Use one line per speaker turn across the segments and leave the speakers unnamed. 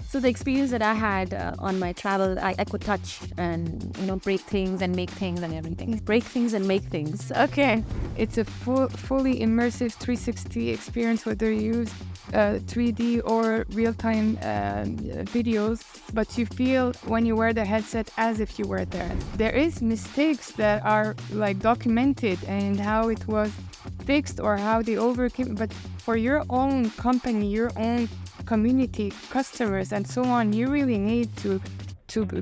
So the experience that I had on my travel, I could touch and, break things and make things and everything. Break things and make things. Okay.
It's a fully immersive 360 experience, whether you use 3D or real-time videos, but you feel when you wear the headset as if you were there. There is mistakes that are like documented and how it was fixed or how they overcame, but for your own company, your own community, customers, and so on, you really need to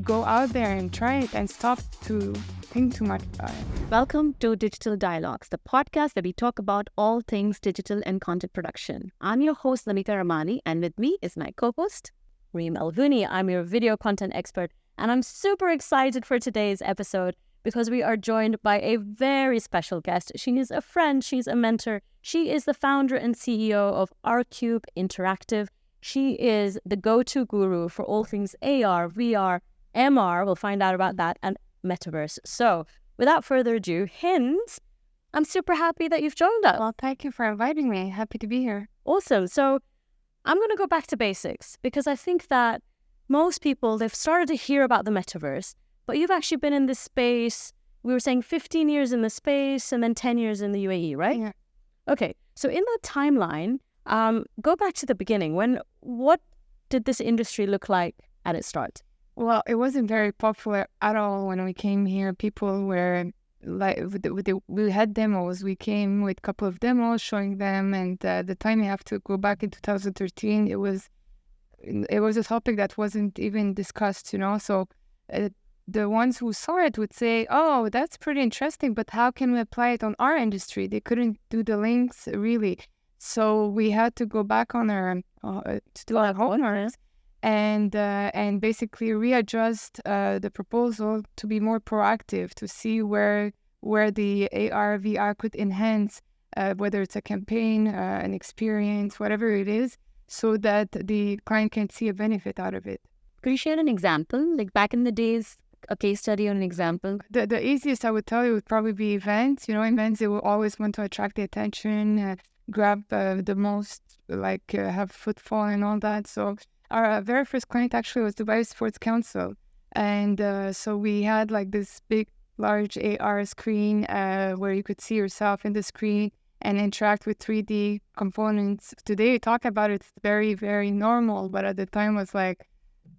go out there and try it and stop to think too much about it.
Welcome to Digital Dialogues, the podcast where we talk about all things digital and content production. I'm your host, Namita Ramani, and with me is my co-host, Reim El Houni. I'm your video content expert, and I'm super excited for today's episode because we are joined by a very special guest. She is a friend, she's a mentor. She is the founder and CEO of Arkub Interactive. She is the go-to guru for all things AR, VR, MR, we'll find out about that, and Metaverse. So, without further ado, Hind, I'm super happy that you've joined us.
Well, thank you for inviting me. Happy to be here.
Awesome. So, I'm going to go back to basics because I think that most people, they've started to hear about the Metaverse, but you've actually been in this space, we were saying 15 years in the space and then 10 years in the UAE, right?
Yeah.
Okay. So, in that timeline, go back to the beginning. What did this industry look like at its start?
Well, it wasn't very popular at all when we came here. People were like, we had demos. We came with a couple of demos showing them, and the time you have to go back in 2013, it was a topic that wasn't even discussed, So the ones who saw it would say, "Oh, that's pretty interesting, but how can we apply it on our industry?" They couldn't do the links really. So we had to go back on our homework and basically readjust the proposal to be more proactive, to see where the AR VR could enhance whether it's a campaign, an experience, whatever it is, so that the client can see a benefit out of it.
Could you share an example, like back in the days, a case study or an example?
The easiest I would tell you would probably be events. Events, they will always want to attract the attention, grab the most, have footfall and all that. So our very first client actually was Dubai Sports Council. And so we had this big, large AR screen where you could see yourself in the screen and interact with 3D components. Today, you talk about it, it's very, very normal. But at the time,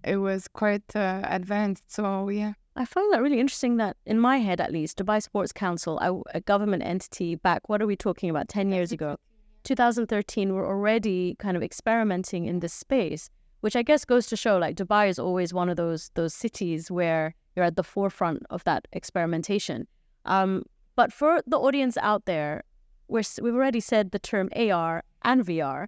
it was quite advanced. So, yeah.
I found that really interesting that, in my head at least, Dubai Sports Council, a government entity back, what are we talking about, 10 years ago? 2013, we're already kind of experimenting in this space, which I guess goes to show Dubai is always one of those cities where you're at the forefront of that experimentation. But for the audience out there, we've already said the term AR and VR.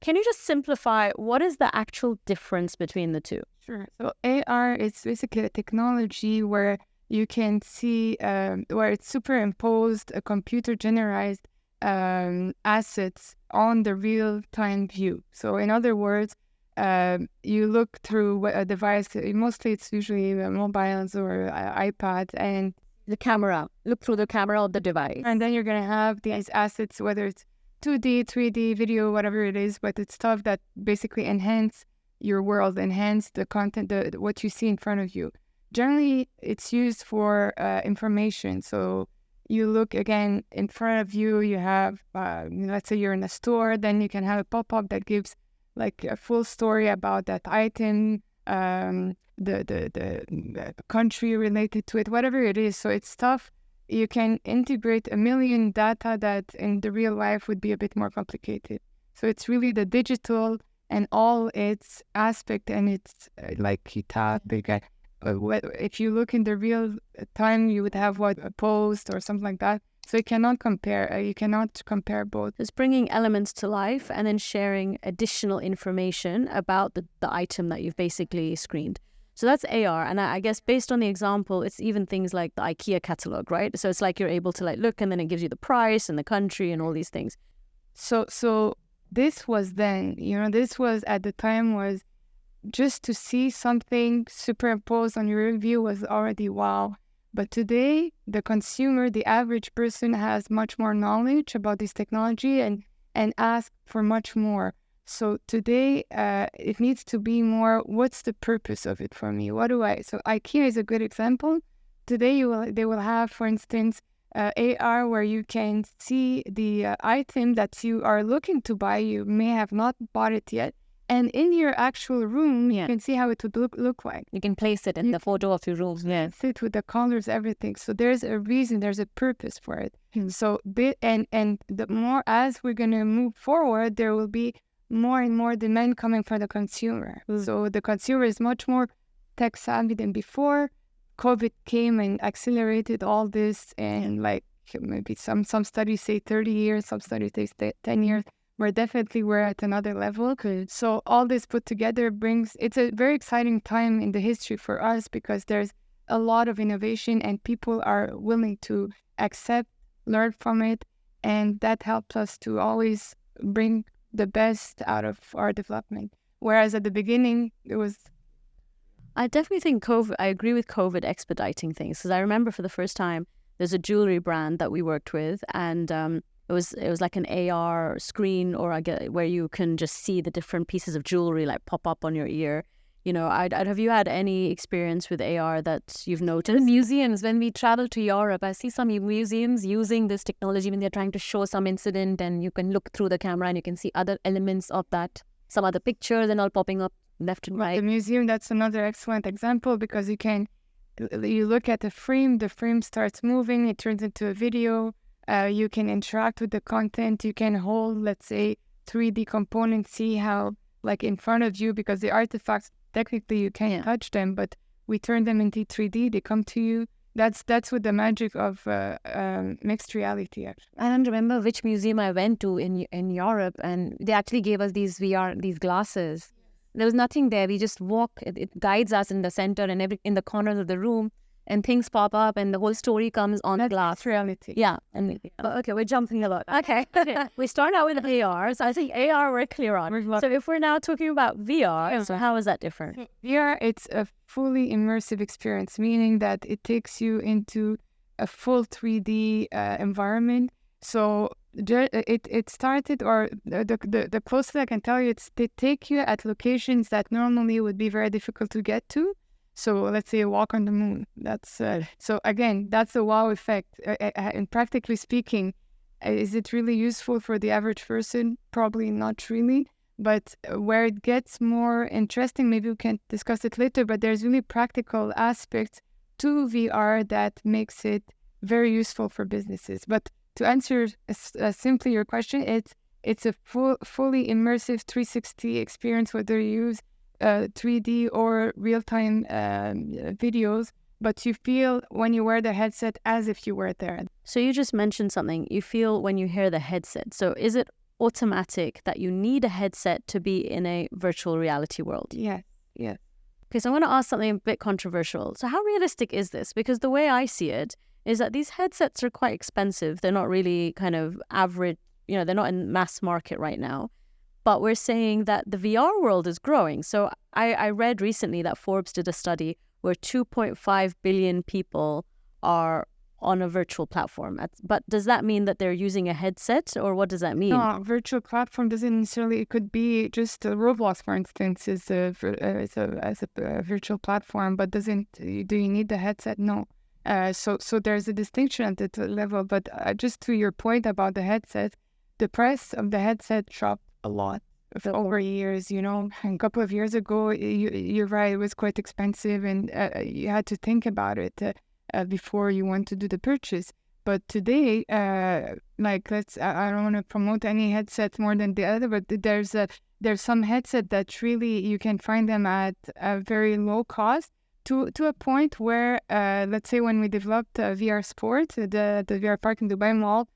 Can you just simplify what is the actual difference between the two?
Sure. So AR is basically a technology where you can see where it's superimposed a computer-generated assets on the real-time view. So in other words, you look through a device, mostly it's usually mobiles or iPads, and
the camera, look through the camera of the device.
And then you're going to have these assets, whether it's 2D, 3D, video, whatever it is, but it's stuff that basically enhance your world, enhance the content, what you see in front of you. Generally, it's used for information. So you look again in front of you, you have, let's say you're in a store, then you can have a pop-up that gives a full story about that item, the country related to it, whatever it is. So it's stuff you can integrate a million data that in the real life would be a bit more complicated. So it's really the digital and all its aspect, and it's if you look in the real time, you would have a post or something like that. So you cannot compare both.
It's bringing elements to life and then sharing additional information about the item that you've basically screened. So that's AR. And I guess based on the example, it's even things like the IKEA catalog, right? So it's you're able to look, and then it gives you the price and the country and all these things.
So this was then, this was at the time was just to see something superimposed on your view was already wow. But today, the consumer, the average person has much more knowledge about this technology and ask for much more. So today, it needs to be more, what's the purpose of it for me? So IKEA is a good example. Today, they will have, for instance, AR, where you can see the item that you are looking to buy. You may have not bought it yet. And in your actual room, you can see how it would look like.
You can place it in the photo of your room. Yeah.
Sit with the colors, everything. So there's a reason, there's a purpose for it. So the more as we're going to move forward, there will be more and more demand coming from the consumer. So the consumer is much more tech savvy than before. COVID came and accelerated all this, and like maybe some studies say 30 years, some studies say 10 years. We're at another level. So all this put together it's a very exciting time in the history for us, because there's a lot of innovation and people are willing to accept, learn from it, and that helps us to always bring the best out of our development. Whereas at the beginning, it was...
I definitely think I agree with COVID expediting things, because I remember for the first time, there's a jewelry brand that we worked with, and it was like an AR screen, or where you can just see the different pieces of jewelry like pop up on your ear. You know, have you had any experience with AR that you've noticed? Museums, when we travel to Europe, I see some museums using this technology when they're trying to show some incident, and you can look through the camera and you can see other elements of that, some other pictures and all popping up left and right.
The museum, that's another excellent example, because you look at the frame starts moving, it turns into a video. You can interact with the content. You can hold, let's say, 3D components, see how, like in front of you, because the artifacts, technically you can't touch them, but we turn them into 3D, they come to you. That's with the magic of mixed reality, actually.
I don't remember which museum I went to in Europe, and they actually gave us these glasses. There was nothing there. We just walk. It guides us in the center and in the corners of the room, and things pop up, and the whole story comes on glass.
Reality.
Yeah. Okay, we're jumping a lot. Okay. We start out with AR. So I think AR we're clear on. So if we're now talking about VR, so how is that different?
VR, it's a fully immersive experience, meaning that it takes you into a full 3D environment. So it started, or the closest I can tell you, they take you at locations that normally would be very difficult to get to. So let's say a walk on the moon. That's so again, that's the wow effect. And practically speaking, is it really useful for the average person? Probably not really. But where it gets more interesting, maybe we can discuss it later, but there's really practical aspects to VR that makes it very useful for businesses. But to answer simply your question, it's a fully immersive 360 experience, whether you use 3D or real-time videos, but you feel when you wear the headset as if you were there.
So you just mentioned something, you feel when you hear the headset. So is it automatic that you need a headset to be in a virtual reality world?
Yes.
Okay, so I'm going to ask something a bit controversial. So how realistic is this? Because the way I see it is that these headsets are quite expensive. They're not really kind of average, they're not in mass market right now. But we're saying that the VR world is growing. So I read recently that Forbes did a study where 2.5 billion people are on a virtual platform. But does that mean that they're using a headset, or what does that mean?
No, virtual platform doesn't necessarily. It could be just Roblox, for instance, is a virtual platform, but do you need the headset? No. So there's a distinction at that level. But just to your point about the headset, the price of the headset dropped a lot over years. A couple of years ago, you're right, it was quite expensive, and you had to think about it before you want to do the purchase. But today, I don't want to promote any headset more than the other, but there's some headset that really you can find them at a very low cost to a point where, let's say when we developed VR Sport, the VR Park in Dubai Mall,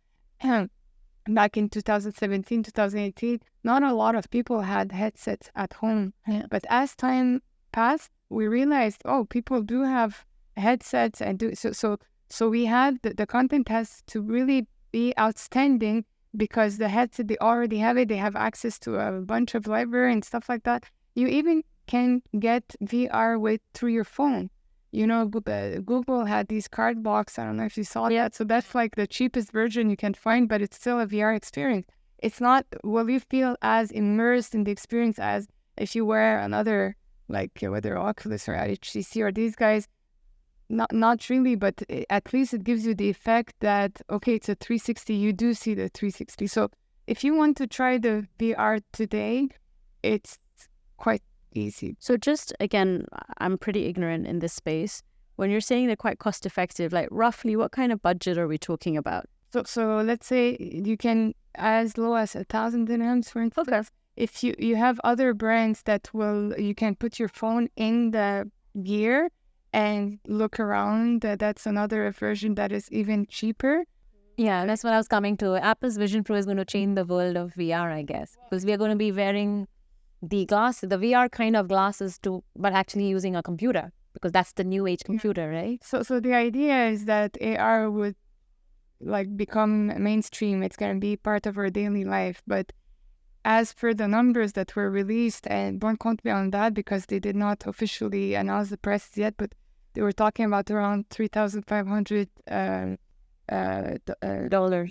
back in 2017, 2018, not a lot of people had headsets at home.
Yeah.
But as time passed, we realized, people do have headsets, and so we had the content has to really be outstanding, because the headset, they already have it. They have access to a bunch of library and stuff like that. You even can get VR through your phone. Google had these card blocks. I don't know if you saw that. So that's like the cheapest version you can find, but it's still a VR experience. it's not, will you feel as immersed in the experience as if you wear another, like whether Oculus or HTC or these guys? Not really, but at least it gives you the effect that, okay, it's a 360, you do see the 360. So if you want to try the VR today, it's quite easy.
So just, again, I'm pretty ignorant in this space. When you're saying they're quite cost effective, like roughly what kind of budget are we talking about?
So let's say you can, as low as 1,000 dirhams, for instance.
Okay.
If you have other brands that you can put your phone in the gear and look around, that's another version that is even cheaper.
Yeah, that's what I was coming to. Apple's Vision Pro is going to change the world of VR, I guess, because we are going to be wearing the VR kind of glasses but actually using a computer, because that's the new age computer, right?
So the idea is that AR would like become mainstream. It's going to be part of our daily life. But as per the numbers that were released, and don't quote me on that because they did not officially announce the prices yet, but they were talking about around $3,500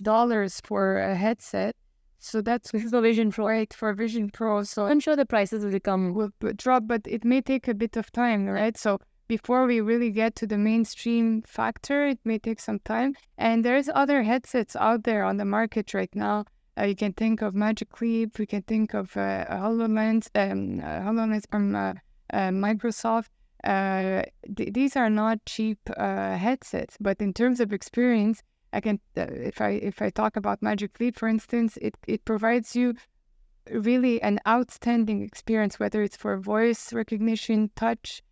dollars for a headset. So that's for Vision Pro, right? For Vision Pro. So
I'm sure the prices will
drop, but it may take a bit of time, right? So before we really get to the mainstream factor, it may take some time. And there's other headsets out there on the market right now. You can think of Magic Leap. We can think of HoloLens from Microsoft. These are not cheap headsets, but in terms of experience, I can if I talk about Magic Leap, for instance, it provides you really an outstanding experience, whether it's for voice recognition, touch.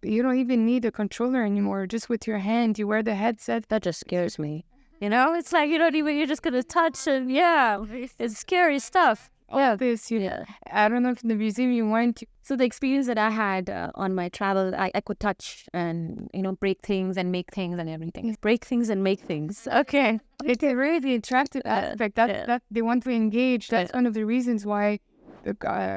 You don't even need a controller anymore. Just with your hand, you wear the headset.
That just scares me. You know, it's like you don't even, you're just gonna touch, and it's scary stuff.
I don't know if in the museum you went to.
So the experience that I had on my travel, I could touch and, break things and make things and everything. Break things and make things. Okay.
It's a really attractive aspect that they want to engage. That's one of the reasons why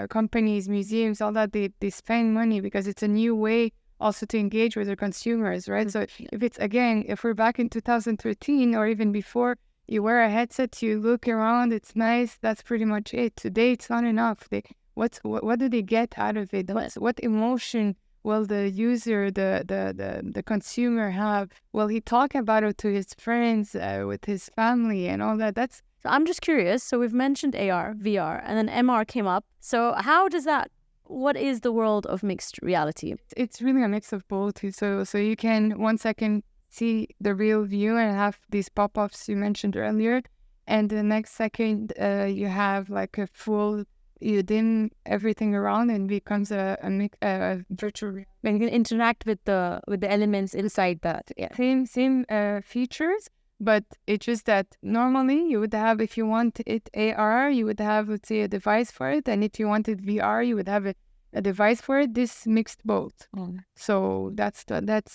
companies, museums, all that, they spend money, because it's a new way also to engage with their consumers, right? So if we're back in 2013 or even before, you wear a headset, you look around, it's nice, that's pretty much it. Today, it's not enough. What do they get out of it? What emotion will the user, the consumer have? Will he talk about it to his friends, with his family and all that?
So I'm just curious. So we've mentioned AR, VR, and then MR came up. So what is the world of mixed reality?
It's really a mix of both. So you can 1 second see the real view and have these pop-ups you mentioned earlier, and the next second you have like a full, you dim everything around and becomes a virtual reality.
When you can interact with the elements inside that. Yeah.
Same features, but it's just that normally you would have, if you want it AR, you would have, let's say, a device for it, and if you wanted VR, you would have a device for it. This mixed both. So that's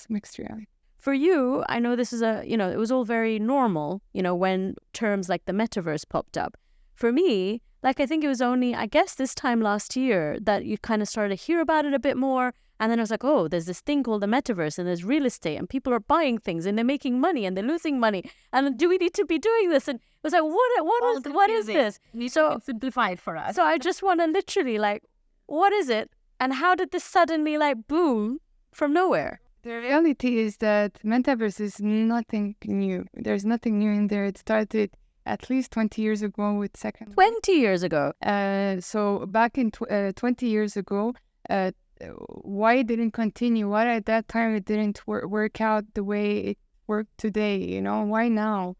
mixed reality.
For you, I know this is it was all very normal, when terms like the metaverse popped up. For me, I think it was only, I guess, this time last year that you kind of started to hear about it a bit more. And then I was like, oh, there's this thing called the metaverse, and there's real estate, and people are buying things, and they're making money, and they're losing money. And do we need to be doing this? And it was like, what is this?
So simplify it for us.
So I just want to literally, what is it? And how did this suddenly, boom from nowhere?
The reality is that Metaverse is nothing new. There's nothing new in there. It started at least 20 years ago with Second.
20 years ago?
So back in 20 years ago, why it didn't continue? Why at that time it didn't work out the way it worked today? Why now?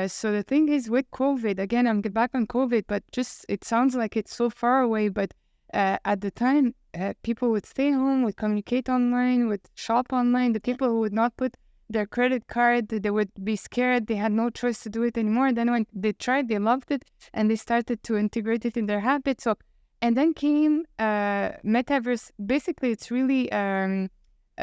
So the thing is with COVID, again, I'm back on COVID, but just it sounds like it's so far away, but at the time, people would stay home, would communicate online, would shop online. The people who would not put their credit card, they would be scared. They had no choice to do it anymore. And then when they tried, they loved it, and they started to integrate it in their habits. And then came Metaverse. Basically, it's really a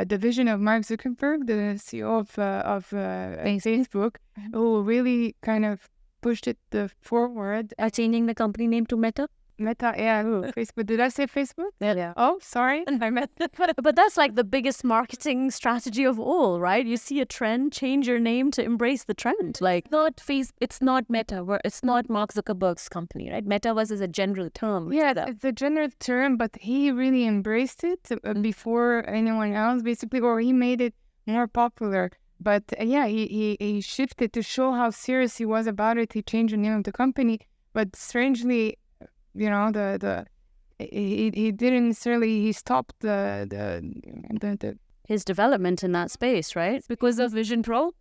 division of Mark Zuckerberg, the CEO of Facebook, who really kind of pushed it forward.
Changing the company name to Meta?
Facebook. Did I say Facebook?
Yeah.
Oh, sorry. I meant
But that's like the biggest marketing strategy of all, right? You see a trend, change your name to embrace the trend. Like, it's not Meta, it's not Mark Zuckerberg's company, right? Metaverse is a general term.
Yeah, it's a general term, but he really embraced it before anyone else, basically, or he made it more popular. But he shifted to show how serious he was about it. He changed the name of the company, but strangely, he didn't necessarily. He stopped
his development in that space, right? Because of Vision Pro.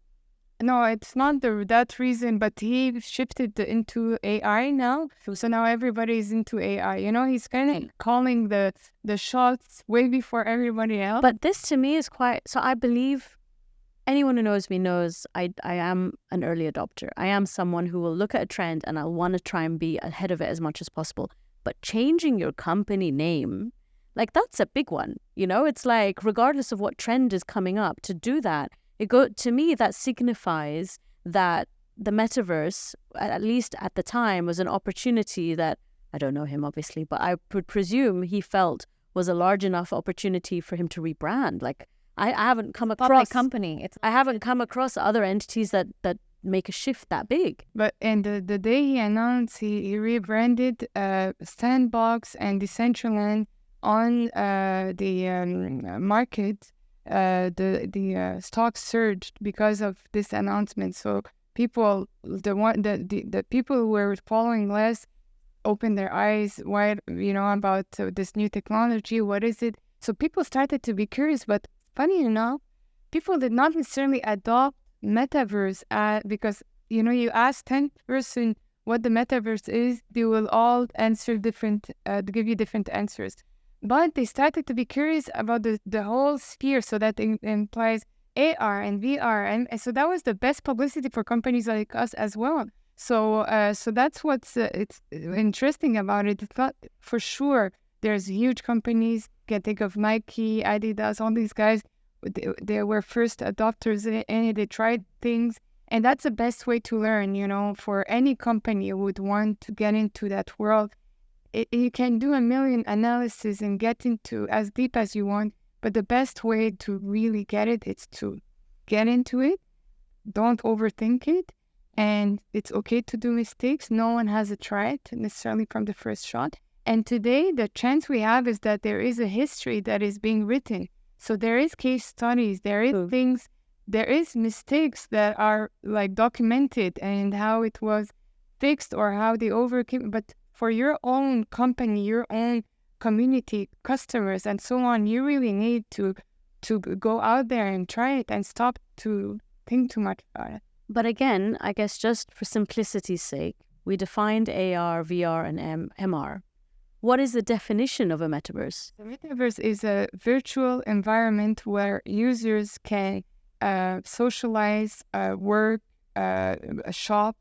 No, it's not that reason, but he shifted into AI now. So now everybody is into AI. He's kind of calling the shots way before everybody else.
But this to me is quite. So I believe anyone who knows me knows I am an early adopter. I am someone who will look at a trend and I'll want to try and be ahead of it as much as possible. But changing your company name, like that's a big one. It's like regardless of what trend is coming up, to do that. To me, that signifies that the metaverse, at least at the time, was an opportunity that, I don't know him obviously, but I would presume he felt was a large enough opportunity for him to rebrand. Like I haven't come across
company.
I haven't come across other entities that make a shift that big.
But the day he announced, he rebranded Sandbox and Decentraland on the market. The stock surged because of this announcement. So people, the people who were following less, opened their eyes wide, about this new technology. What is it? So people started to be curious. But funny enough, people did not necessarily adopt metaverse because you ask 10 person what the metaverse is, they will all answer different, give you different answers. But they started to be curious about the whole sphere, so that implies AR and VR, and so that was the best publicity for companies like us as well. So that's what's it's interesting about it. It's not for sure. There's huge companies. You can think of Nike, Adidas, all these guys. They were first adopters and they tried things, and that's the best way to learn. For any company who would want to get into that world. You can do a million analysis and get into as deep as you want, but the best way to really get it is to get into it. Don't overthink it, and it's okay to do mistakes. No one has it right necessarily from the first shot. And today, the chance we have is that there is a history that is being written. So there is case studies, there is things, there is mistakes that are like documented and how it was fixed or how they overcame. But for your own company, your own community, customers, and so on, you really need to go out there and try it and stop to think too much about it.
But again, I guess just for simplicity's sake, we defined AR, VR, and MR. What is the definition of a metaverse?
The metaverse is a virtual environment where users can socialize, work, shop,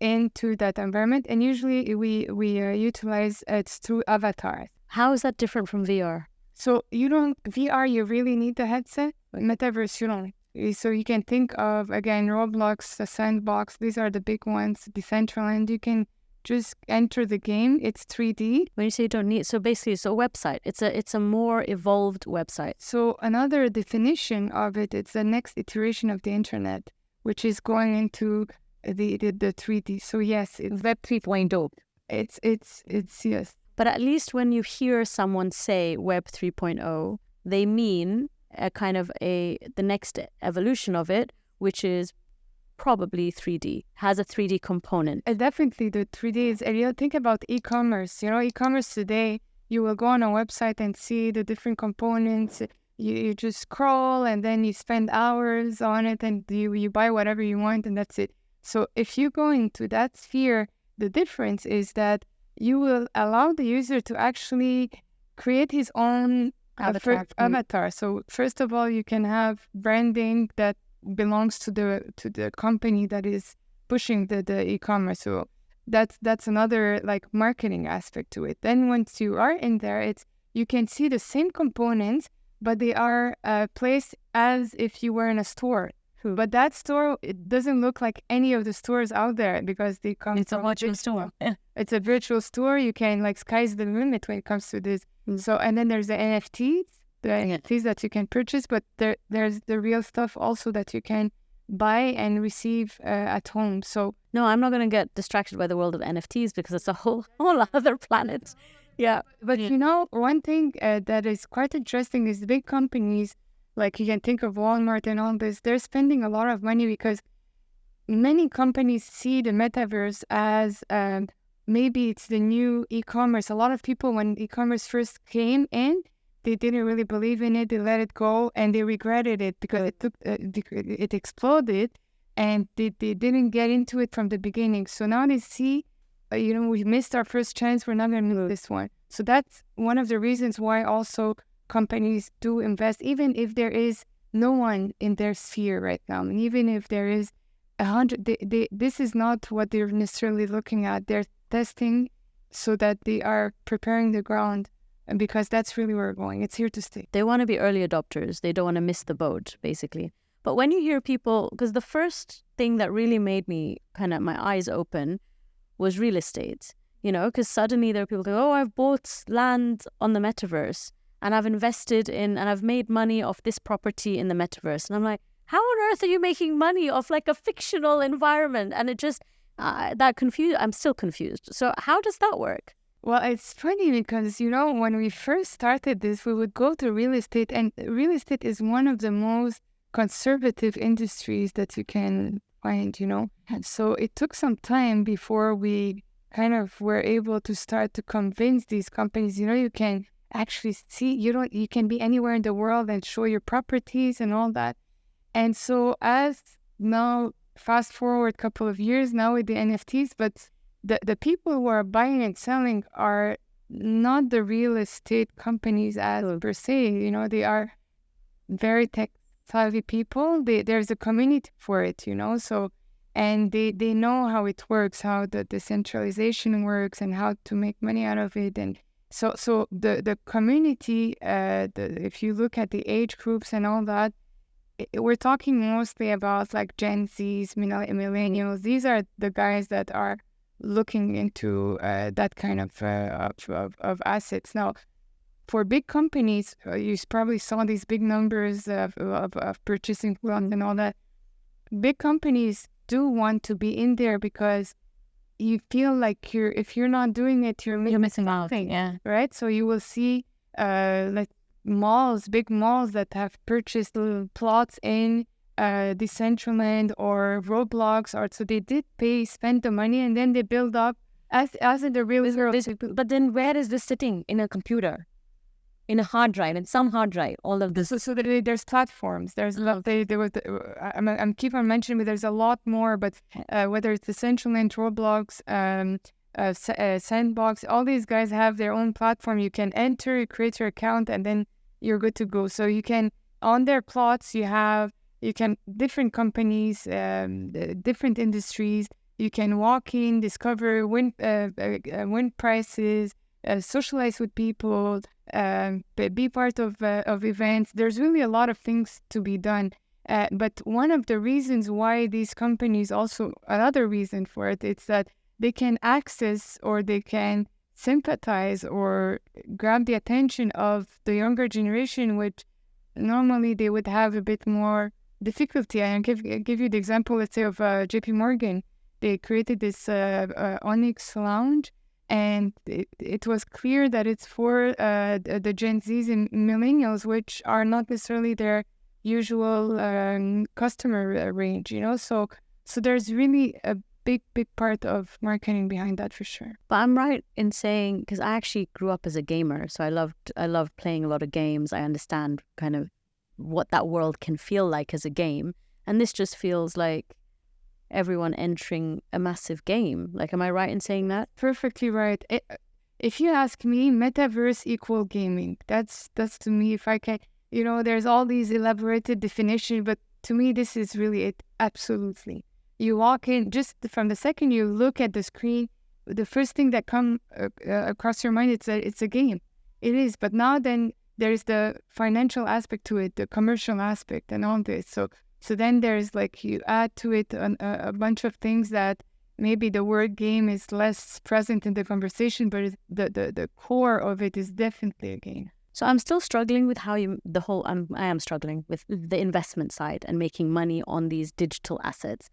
into that environment, and usually we utilize it through avatars.
How is that different from VR?
So VR, you really need the headset. Metaverse, you don't. So you can think of, again, Roblox, the Sandbox. These are the big ones. Decentraland, you can just enter the game. It's 3D.
When you say you don't need, so basically it's a website. It's a more evolved website.
So another definition of it, it's the next iteration of the internet, which is going into the 3D. So yes, it's
Web 3.0.
It's yes.
But at least when you hear someone say Web 3.0, they mean the next evolution of it, which is probably 3D, has a 3D component.
Definitely the 3D is, and think about e-commerce. E-commerce today, you will go on a website and see the different components. You just scroll and then you spend hours on it and you buy whatever you want and that's it. So if you go into that sphere, the difference is that you will allow the user to actually create his own avatar. So first of all, you can have branding that belongs to the company that is pushing the e-commerce. So that's another like marketing aspect to it. Then once you are in there, you can see the same components, but they are placed as if you were in a store. But that store, it doesn't look like any of the stores out there because they come
It's a
from
virtual store. Yeah.
It's a virtual store. You can sky's the limit when it comes to this. So, and then there's the NFTs, that you can purchase, but there's the real stuff also that you can buy and receive at home. So
no, I'm not going to get distracted by the world of NFTs because it's a whole other planet. Yeah.
But one thing that is quite interesting is the big companies, like you can think of Walmart and all this, they're spending a lot of money because many companies see the metaverse as maybe it's the new e-commerce. A lot of people, when e-commerce first came in, they didn't really believe in it. They let it go and they regretted it because it exploded and they didn't get into it from the beginning. So now they see, we missed our first chance. We're not going to miss this one. So that's one of the reasons why also companies do invest, even if there is no one in their sphere right now. And even if there is 100, this is not what they're necessarily looking at. They're testing so that they are preparing the ground, and because that's really where we're going. It's here to stay.
They want to be early adopters. They don't want to miss the boat, basically. But when you hear people, because the first thing that really made me kind of my eyes open was real estate, because suddenly there are people go, oh, I've bought land on the metaverse and I've invested in and I've made money off this property in the metaverse. And I'm like, how on earth are you making money off like a fictional environment? And it just, I'm still confused. So how does that work?
Well, it's funny because, when we first started this, we would go to real estate, and real estate is one of the most conservative industries that you can find, And so it took some time before we kind of were able to start to convince these companies, you can actually see, you can be anywhere in the world and show your properties and all that. And so as now, fast forward a couple of years now with the NFTs, but the people who are buying and selling are not the real estate companies as per se, they are very tech savvy people. There's a community for it, so, and they know how it works, how the decentralization works and how to make money out of it. And so the community, if you look at the age groups and all that, we're talking mostly about like Gen Zs, millennials. These are the guys that are looking into that kind of assets. Now, for big companies, you probably saw these big numbers of purchasing land and all that. Big companies do want to be in there because you feel like if you're not doing it, you're missing
out. Yeah.
Right? So you will see like malls, big malls that have purchased little plots in Decentraland or Roblox, or so they did spend the money, and then they build up as in the real world.
But then where is this sitting? In a computer, in a hard drive, in some hard drive, all of this.
So there's platforms. There's I'm keep on mentioning, but there's a lot more. But whether it's Decentraland, Roblox, Sandbox, all these guys have their own platform. You can enter, you create your account, and then you're good to go. So you can, on their plots, different companies, different industries. You can walk in, discover, win prizes, socialize with people, be part of events. There's really a lot of things to be done. But one of the reasons why these companies, also another reason for it, it's that they can access or they can sympathize or grab the attention of the younger generation, which normally they would have a bit more difficulty. And I'll give you the example, let's say, of JP Morgan. They created this Onyx Lounge, and it was clear that it's for the Gen Zs and millennials, which are not necessarily their usual customer range, So there's really a big part of marketing behind that for sure.
But I'm right in saying, because I actually grew up as a gamer, so I loved playing a lot of games. I understand kind of what that world can feel like as a game, and this just feels like everyone entering a massive game. Like, am I right in saying that?
Perfectly right. If you ask me, metaverse equal gaming. That's to me, if I can, there's all these elaborated definitions, but to me, this is really it. Absolutely. You walk in, just from the second you look at the screen, the first thing that comes across your mind, it's a game. It is, but now then there's the financial aspect to it, the commercial aspect and all this. So So then there's like, you add to it a bunch of things that maybe the word game is less present in the conversation, but the core of it is definitely a game.
So I'm still struggling with how I am struggling with the investment side and making money on these digital assets.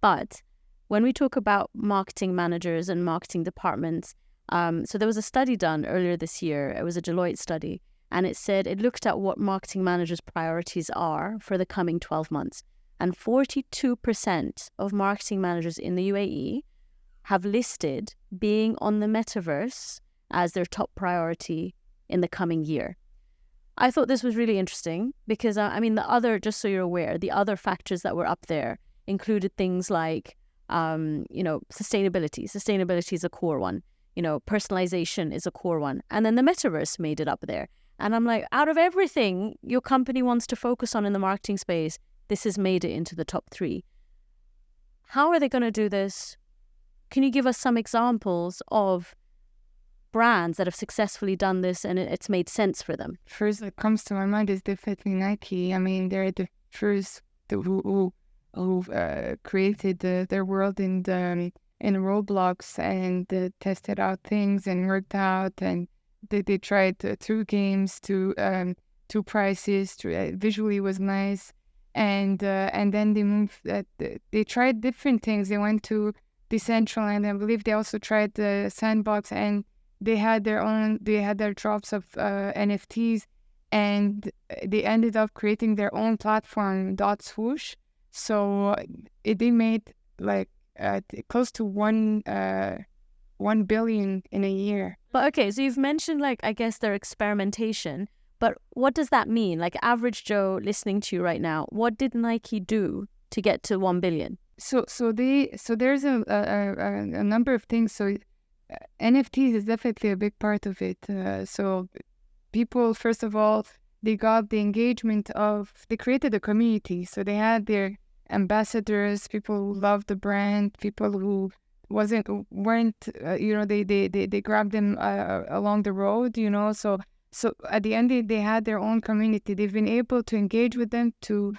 But when we talk about marketing managers and marketing departments, so there was a study done earlier this year. It was a Deloitte study, and it looked at what marketing managers' priorities are for the coming 12 months. And 42% of marketing managers in the UAE have listed being on the metaverse as their top priority in the coming year. I thought this was really interesting because, just so you're aware, the other factors that were up there included things like, sustainability. Sustainability is a core one. Personalization is a core one. And then the metaverse made it up there. And I'm like, out of everything your company wants to focus on in the marketing space, this has made it into the top 3. How are they going to do this? Can you give us some examples of brands that have successfully done this and it's made sense for them?
First that comes to my mind is definitely Nike. I mean, they're the first who created their world in Roblox and tested out things and worked out, and they tried 2 games, 2 prices. Visually was nice, and then they moved. They tried different things. They went to Decentraland. I believe they also tried the Sandbox, and they had their drops of NFTs, and they ended up creating their own platform, Swoosh. So they made like close to 1 billion in a year.
But okay, so you've mentioned their experimentation, but what does that mean? Like average Joe listening to you right now, what did Nike do to get to 1 billion?
So there's a number of things. So NFTs is definitely a big part of it. So people, first of all, they got the engagement they created a community. So they had their ambassadors, people who loved the brand, people who weren't they grabbed them along the road, So at the end they had their own community. They've been able to engage with them, to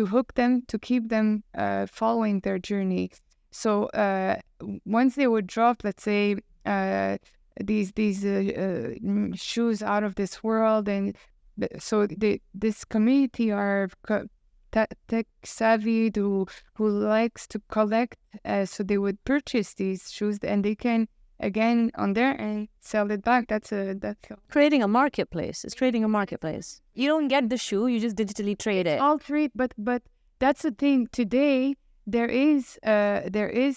hook them, to keep them following their journey. So once they would drop, let's say these shoes out of this world, and so this community are tech savvy who likes to collect, so they would purchase these shoes and they can again on their end sell it back. That's
creating a marketplace. It's creating a marketplace. You don't get the shoe, you just digitally trade it.
All three, but that's the thing. Today there is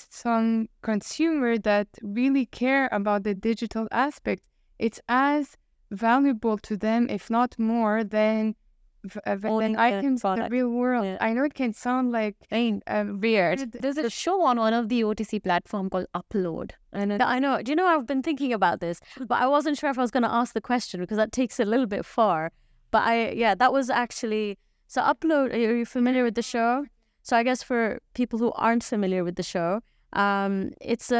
some consumer that really care about the digital aspect. It's as valuable to them, if not more, than items in the real world. Yeah. I know it can sound like weird.
There's a show on one of the OTC platform called Upload.
I know. Do you know, I've been thinking about this, but I wasn't sure if I was going to ask the question because that takes it a little bit far. But that was actually... So Upload, are you familiar with the show? So I guess for people who aren't familiar with the show, it's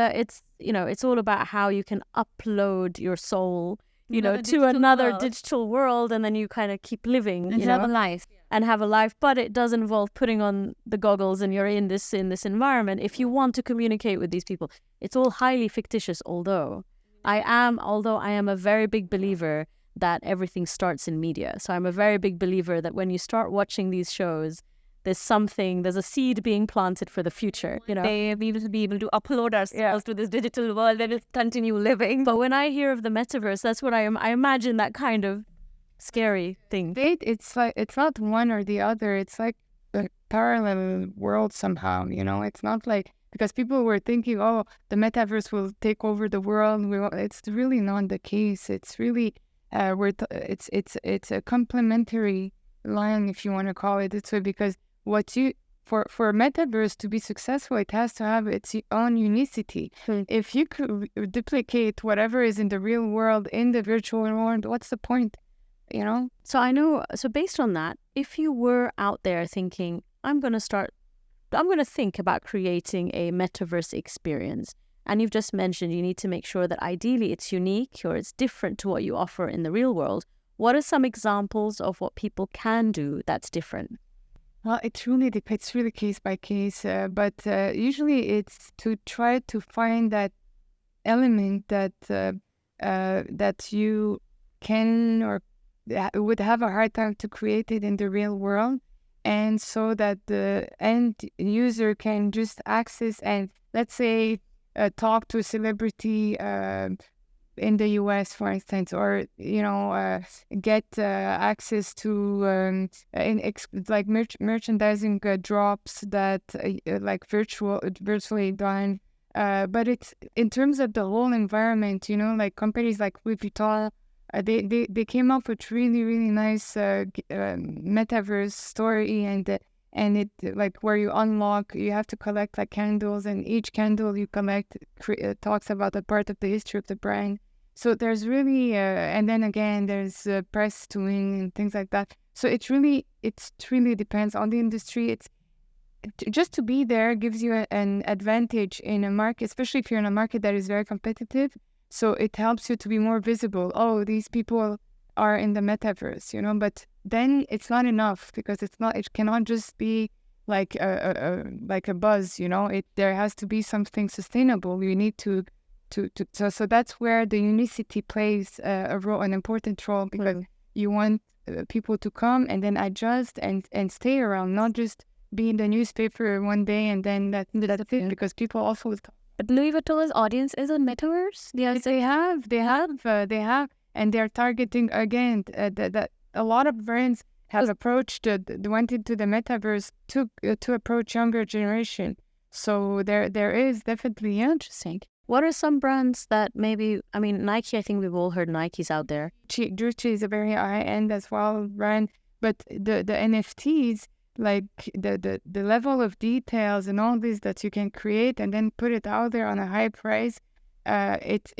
all about how you can upload your soul, to another digital world, and then you kind of keep living
and have a life.
And have a life, but it does involve putting on the goggles and you're in this environment if you want to communicate with these people. It's all highly fictitious, although I am a very big believer that everything starts in media. So I'm a very big believer that when you start watching these shows, there's a seed being planted for the future.
We will be able to upload ourselves to this digital world and continue living.
But when I hear of the metaverse, that's what I imagine that kind of scary thing.
It's like, it's not one or the other. It's like a parallel world somehow. It's not like, because people were thinking, oh, the metaverse will take over the world. It's really not the case. It's really it's a complementary line, if you want to call it this way, because for metaverse to be successful, it has to have its own unicity. If you could duplicate whatever is in the real world in the virtual world, what's the point?
So based on that, if you were out there thinking, I'm going to think about creating a metaverse experience, and you've just mentioned you need to make sure that ideally it's unique or it's different to what you offer in the real world, what are some examples of what people can do that's different?
Well, it really depends. It's really case by case, but usually it's to try to find that element that you can or would have a hard time to create it in the real world, and so that the end user can just access and, let's say, talk to a celebrity in the US, for instance, or get access to like merchandising drops that like virtually done. But it's in terms of the whole environment, like companies like Louis Vuitton, they came up with really, really nice metaverse story, and it like where you unlock, you have to collect like candles, and each candle you collect talks about a part of the history of the brand. So there's really, and then again, there's press to win and things like that. So it really depends on the industry. It's just to be there gives you an advantage in a market, especially if you're in a market that is very competitive. So it helps you to be more visible. Oh, these people are in the metaverse, but then it's not enough, because it cannot just be like a buzz, there has to be something sustainable. You need to so that's where the unicity plays an important role, because you want people to come and then adjust and stay around, not just be in the newspaper one day and then that's it, because people also.
But Louis Vuitton's audience is a metaverse.
Yes, they have, and they're targeting again that a lot of brands have approached went into the metaverse to approach younger generation. So there is definitely
interesting. What are some brands that maybe, Nike, I think we've all heard Nike's out there.
Gucci is a very high-end as well brand, but the NFTs, like the level of details and all this that you can create and then put it out there on a high price, it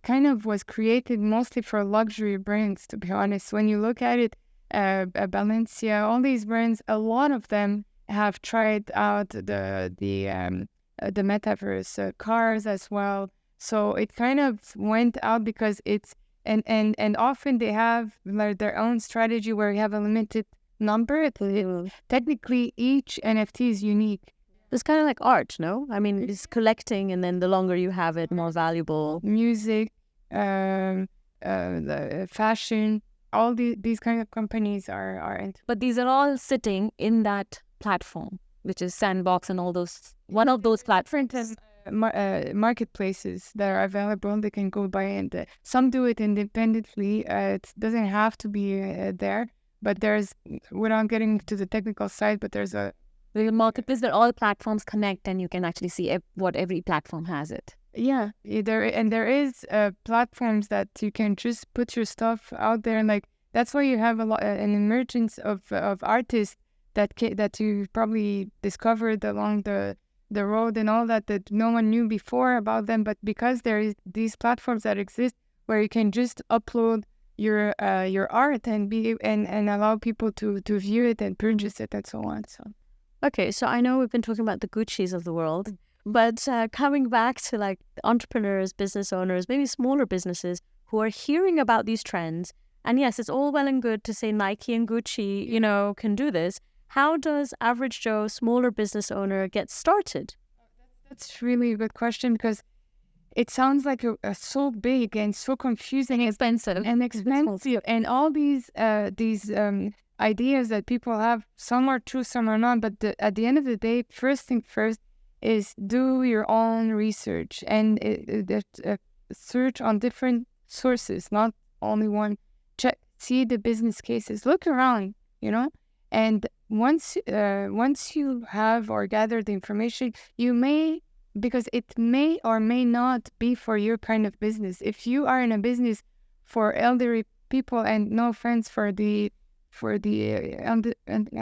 kind of was created mostly for luxury brands, to be honest. When you look at it, Balenciaga, all these brands, a lot of them have tried out the metaverse, cars as well. So it kind of went out because it's and often they have like their own strategy where you have a limited number. Technically, each NFT is unique.
It's kind of like art, no? It's collecting, and then the longer you have it, more valuable.
Music, the fashion, all these kind of companies are into.
But these are all sitting in that platform, which is Sandbox and all those, one of those platforms.
Marketplaces that are available, they can go buy, and some do it independently. It doesn't have to be there, but without getting to the technical side, but there's a
marketplace that all platforms connect, and you can actually see what every platform has it.
Yeah, there is platforms that you can just put your stuff out there, and like that's why you have an emergence of artists that you probably discovered along the road and all that no one knew before about them, but because there is these platforms that exist where you can just upload your art and allow people to view it and purchase it and so on. So
okay, so I know we've been talking about the Gucci's of the world, but coming back to like entrepreneurs, business owners, maybe smaller businesses who are hearing about these trends, and yes, it's all well and good to say Nike and Gucci, can do this. How does average Joe, smaller business owner, get started?
That's really a good question, because it sounds like so big and so confusing,
expensive,
and all these ideas that people have. Some are true, some are not. But at the end of the day, first thing first is do your own research and search on different sources, not only one. See the business cases, look around, and once you have or gather the information, you may, because it may or may not be for your kind of business. If you are in a business for elderly people, and no offense for the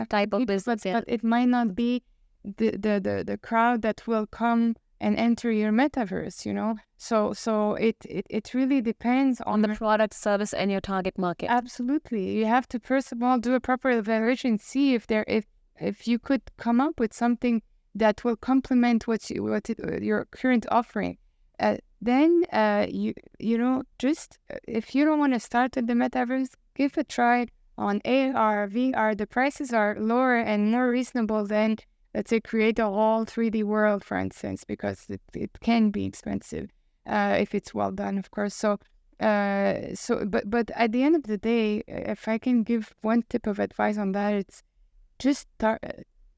type of business,
but it might not be the crowd that will come and enter your metaverse, So it really depends on
the product, service, and your target market.
Absolutely. You have to first of all do a proper evaluation, see if you could come up with something that will complement your current offering. Then just if you don't want to start in the metaverse, give a try on AR, VR, the prices are lower and more reasonable than, let's say, create a whole 3D world, for instance, because it can be expensive if it's well done, of course. But at the end of the day, if I can give one tip of advice on that, it's just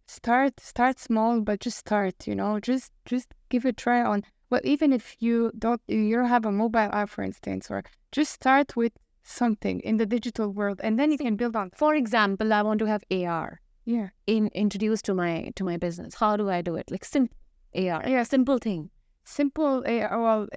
start small, but just start. Just give a try on. Well, even if you don't have a mobile app, for instance, or just start with something in the digital world, and then you can build on.
For example, I want to have AR.
Yeah.
Introduced to my business. How do I do it? Like simple AR. Yeah, simple thing.
Simple AR. Well,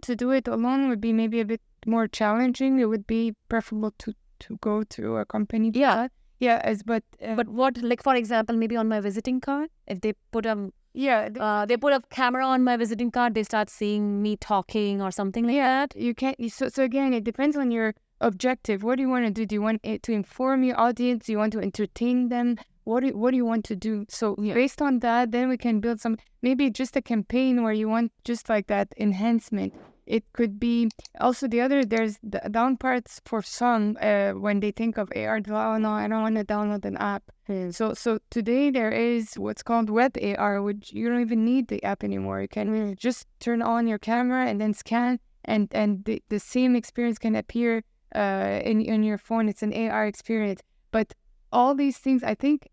to do it alone would be maybe a bit more challenging. It would be preferable to go to a company.
Yeah.
Yeah. But
what, like for example, maybe on my visiting card, if they put they put a camera on my visiting card, they start seeing me talking or something like that.
You can't. So again, it depends on your objective. What do you want to do? Do you want it to inform your audience? Do you want to entertain them? What do you want to do? So based on that, then we can build maybe just a campaign where you want just like that enhancement. It could be also there's the down parts for some when they think of AR. Oh no, I don't want to download an app. So today there is what's called web AR, which you don't even need the app anymore. You can just turn on your camera and then scan, and the same experience can appear in your phone. It's an AR experience. But all these things, I think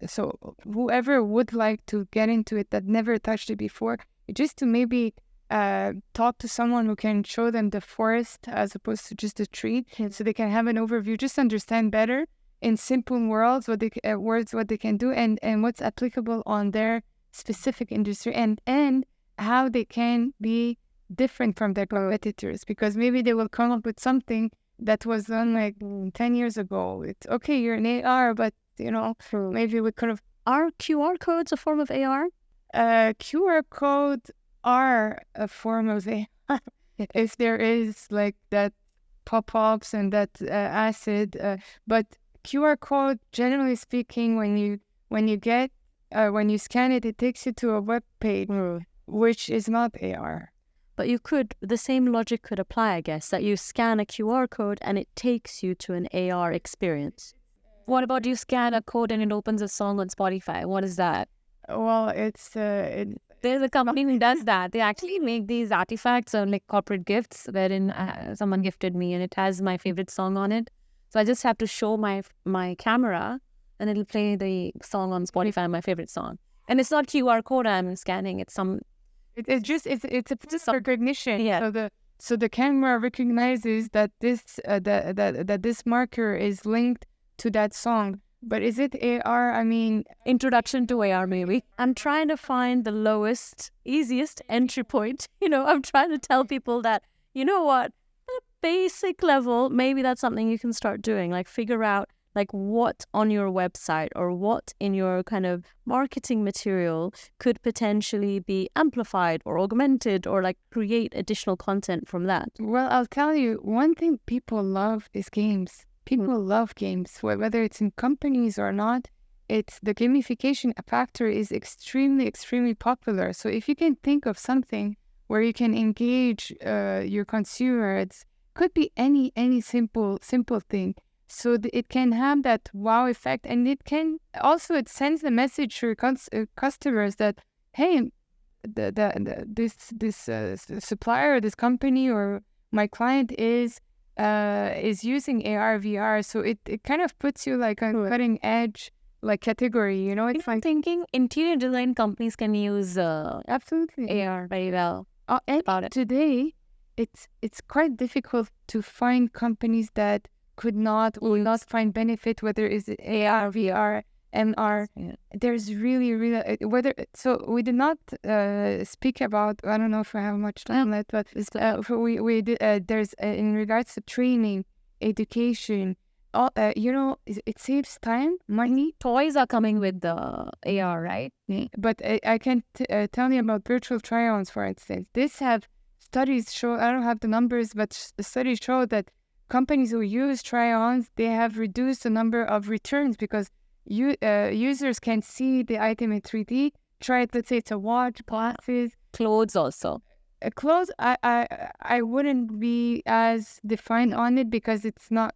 so whoever would like to get into it that never touched it before, just to maybe talk to someone who can show them the forest as opposed to just a tree, so they can have an overview, just understand better in simple words what they can do and what's applicable on their specific industry and how they can be different from their competitors, because maybe they will come up with something that was done like 10 years ago. It's okay, you're an AR, but maybe we could have.
Are QR codes a form of AR?
QR codes are a form of AR. If there is like that pop-ups and that acid, but QR code, generally speaking, when you scan it, it takes you to a web page, which is not AR.
But the same logic could apply, I guess, that you scan a QR code and it takes you to an AR experience.
What about you scan a code and it opens a song on Spotify? What is that?
Well,
there's a company who does that. They actually make these artifacts or like corporate gifts wherein someone gifted me and it has my favorite song on it. So I just have to show my camera and it'll play the song on Spotify, my favorite song. And it's not QR code I'm scanning. It's some...
It's a face recognition.
Yeah.
So the camera recognizes that this marker is linked to that song. But is it AR? I mean,
introduction to AR maybe.
I'm trying to find the lowest, easiest entry point. I'm trying to tell people that, you know what, at a basic level, maybe that's something you can start doing. Like figure out like what on your website or what in your kind of marketing material could potentially be amplified or augmented or like create additional content from that.
Well, I'll tell you, one thing people love is games. People love games, whether it's in companies or not. It's the gamification factor is extremely, extremely popular. So if you can think of something where you can engage your consumer, it could be any simple thing. So it can have that wow effect, and it sends a message to your customers that, hey, this supplier, this company, or my client is using AR, VR. So it kind of puts you like a cutting edge like category. It's like
thinking interior design companies can use
absolutely
AR very well.
And today, it's quite difficult to find companies that will not find benefit, whether it's AR, VR, MR.
Yeah.
There's really so we did not speak about, I don't know if I have much time left, but we did, there's in regards to training, education, it saves time, money.
Toys are coming with the AR, right?
Yeah. But I can tell you about virtual try-ons, for instance. Studies show, I don't have the numbers, but the studies show that companies who use try-ons, they have reduced the number of returns because users can see the item in 3D, try it, let's say it's a watch, glasses.
Clothes also.
Clothes, I wouldn't be as defined on it because it's not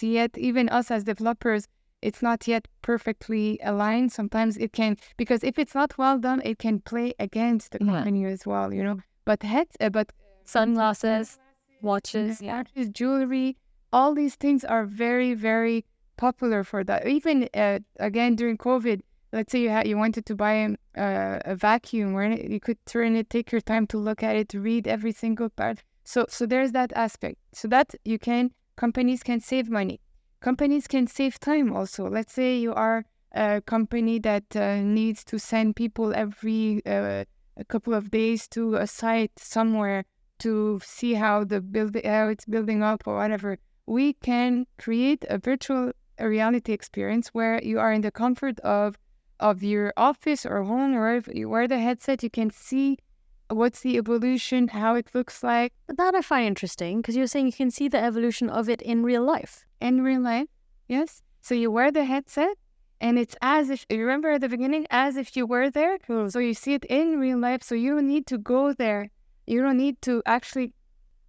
yet, even us as developers, it's not yet perfectly aligned. Sometimes it can, because if it's not well done, it can play against the company as well, you know. But
sunglasses, watches,
jewelry, all these things are very, very popular for that. Even again during COVID, let's say you wanted to buy a vacuum, where you could turn it, take your time to look at it, to read every single part. So there's that aspect. So that companies can save money. Companies can save time also. Let's say you are a company that needs to send people every a couple of days to a site somewhere to see how it's building up or whatever. We can create a virtual reality experience where you are in the comfort of your office or home, or if you wear the headset, you can see what's the evolution, how it looks like.
But that I find interesting, because you're saying you can see the evolution of it in real life.
In real life, yes. So you wear the headset, and it's as if, you remember at the beginning, as if you were there. So you see it in real life, so you don't need to go there. You don't need to actually...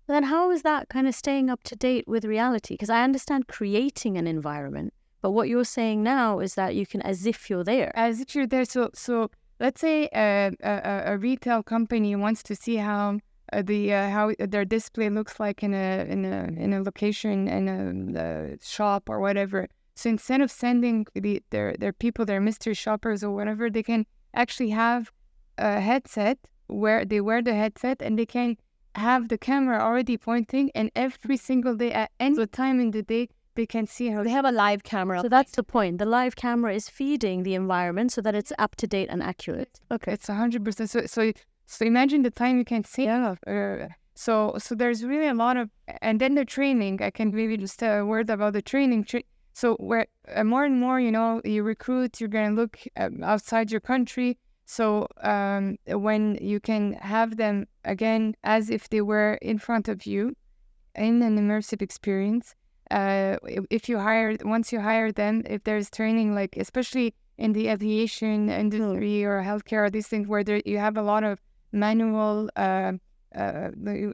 Then how is that kind of staying up to date with reality? Because I understand creating an environment, but what you're saying now is that you can, as if you're there.
As if you're there. So let's say a retail company wants to see how their display looks like in a location, in a shop or whatever. So instead of sending their people, their mystery shoppers or whatever, they can actually have a headset where they wear the headset and they can have the camera already pointing, and every single day at any time in the day they can see how
they have a live camera. So that's the point. The live camera is feeding the environment so that it's up to date and accurate.
Okay, it's 100%. So imagine the time you can see. So there's really a lot of, and then the training. I can maybe just a word about the training. So where more and more, you recruit, you're gonna look outside your country. So when you can have them again as if they were in front of you in an immersive experience. Once you hire them, if there's training, like especially in the aviation industry or healthcare or these things where you have a lot of manual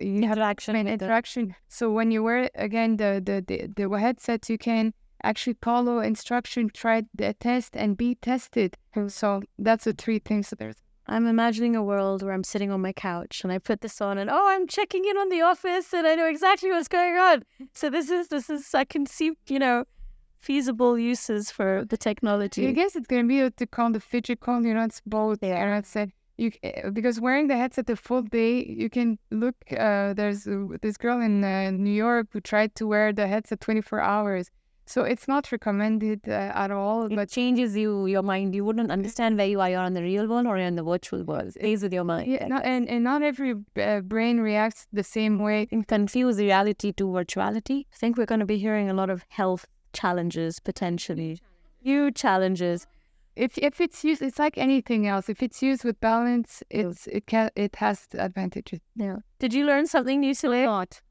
interaction. So when you wear again the headset, you can actually follow instruction, try the test, and be tested. So that's the three things.
I'm imagining a world where I'm sitting on my couch and I put this on and I'm checking in on the office and I know exactly what's going on. So this is I can see, feasible uses for the technology.
I guess it's going to be what they call the fidget call, it's both there. And it's because wearing the headset the full day, you can look, there's this girl in New York who tried to wear the headset 24 hours. So it's not recommended at all.
But changes your mind. You wouldn't understand where you are in the real world or in the virtual world. It stays with your mind.
Yeah, and not every brain reacts the same way.
Confuse reality to virtuality. I think we're going to be hearing a lot of health challenges, potentially. Huge challenges.
If it's used, it's like anything else. If it's used with balance, it has advantages.
Yeah. Did you learn something new today? A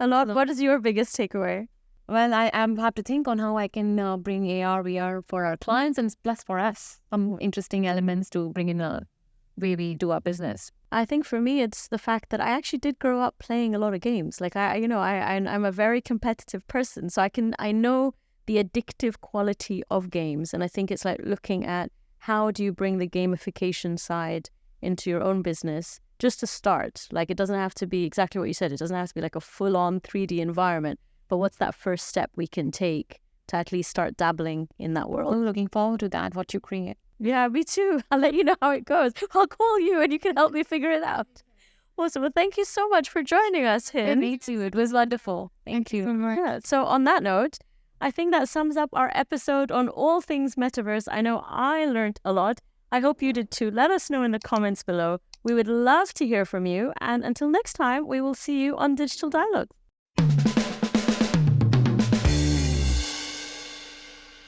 lot. What is your biggest takeaway?
Well, I have to think on how I can bring AR, VR for our clients and plus for us, some interesting elements to bring in the way we do our business.
I think for me, it's the fact that I actually did grow up playing a lot of games. Like I'm a very competitive person, so I know the addictive quality of games, and I think it's like looking at how do you bring the gamification side into your own business. Just to start, like it doesn't have to be exactly what you said. It doesn't have to be like a full-on 3D environment. But what's that first step we can take to at least start dabbling in that world?
I'm looking forward to that, what you create.
Yeah, me too. I'll let you know how it goes. I'll call you and you can help me figure it out. Awesome. Well, thank you so much for joining us, Hind.
Me too. It was wonderful. Thank you.
So much.
Yeah, so on that note, I think that sums up our episode on all things metaverse. I know I learned a lot. I hope you did too. Let us know in the comments below. We would love to hear from you. And until next time, we will see you on Digital Dialogue.